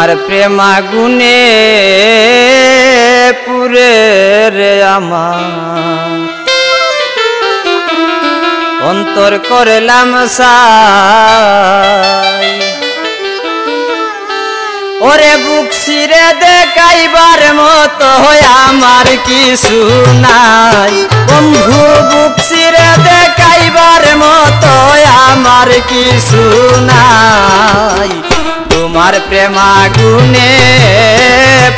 তোমার প্রেম আগুনে পুরে রে আমার অন্তর করলাম সাই। ওরে বুক ছিঁড়ে দেখাইবার মতো আমার কিছু নাই বন্ধু, বুক ছিঁড়ে দেখাইবার মতো আমার কিছু নাই। তোমার প্রেম আগুনে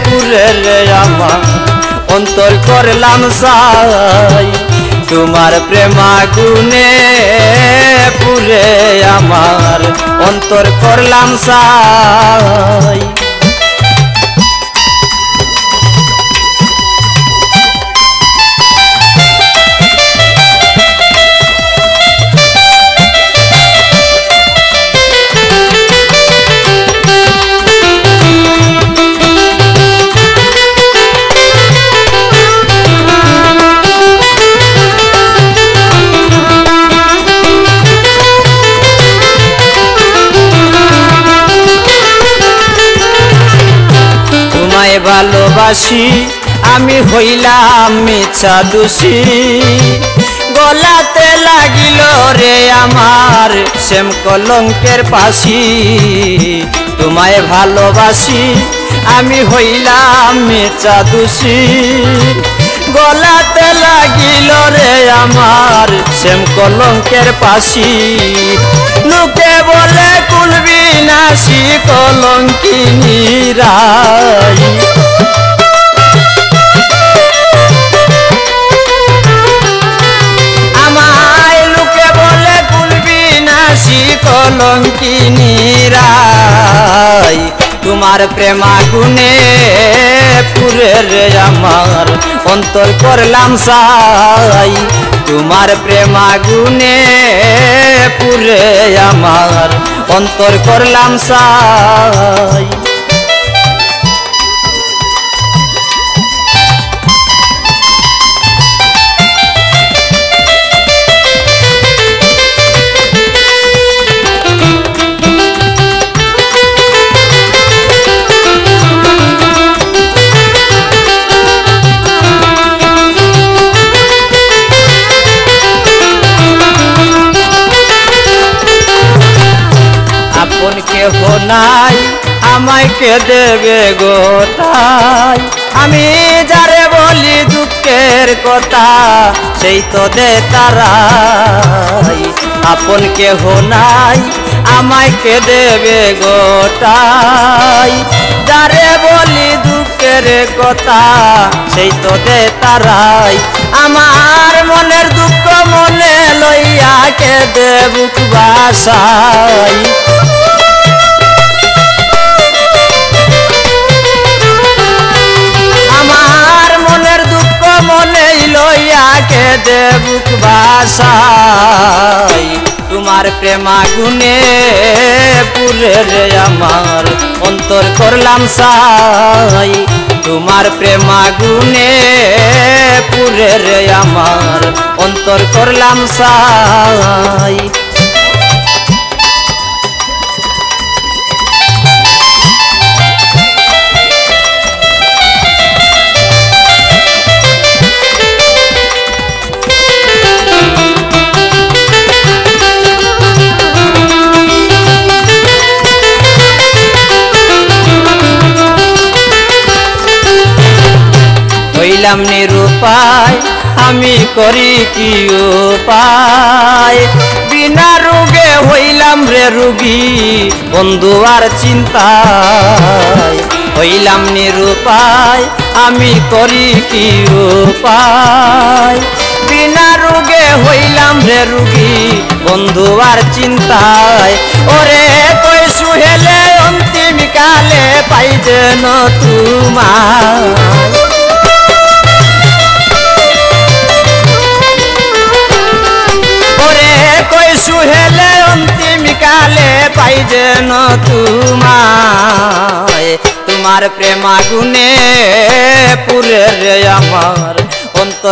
পুরে রে আমার অন্তর করলাম সাই। তোমার প্রেম আগুনে পুরে আমার অন্তর করলাম সাই। ভালোবাসি আমি হইলাম মিছা দোষী, গলাতে লাগিল রে আমার শ্যাম কলঙ্কের ফাঁসি। তোমায় ভালোবাসি আমি হইলাম মিছা দোষী, গলাতে লাগিল রে আমার শ্যাম কলঙ্কের ফাঁসি। লোকে বলে কুলবি নাসি কলঙ্কিনী রাই, আমায় লোকে বলে কুলবি নাসি কলঙ্কিনী রাই। তোমার প্রেম আগুনে পুরে রে আমার অন্তর করলাম সাই। তোমার প্রেম আগুনে পুরে আমার অন্তর করলাম সাই। আপন কেহ নাই আমায় কে দেবে গোটাই, আমি যারে বলি দুঃখের কথা সেই তো দে তারাই। আপন কেহ নাই আমায় কে দেবে গোটাই, যারে বলি দুঃখের কথা সেই তো দে তারাই। আমার মনের দুঃখ মনে লইয়া কে দে বুক বাসাই, আমার মনের দুঃখ মনে লইয়া কে দে বুক বাসাই। তোমার প্রেম আগুনে পুরে রে আমার অন্তর করলাম সাই। তোমার প্রেম আগুনে পুরে রে আমার অন্তর করলাম সাই। হইলাম নিরুপায় আমি করি কি উপায়, বিনা রোগে হইলাম রে রোগী বন্ধু আর চিন্তায়। হইলাম নিরুপায় আমি করি কি উপায়, বিনা রোগে হইলাম রে রোগী বন্ধু আর চিন্তায়। ওরে কই সুহেলে অন্তিম কালে পাই যেন তোমায়, সুহেলে অন্তিম কালে পাই যেন তোমায়। তোমার প্রেম আগুনে পুরে রে আমার অন্তর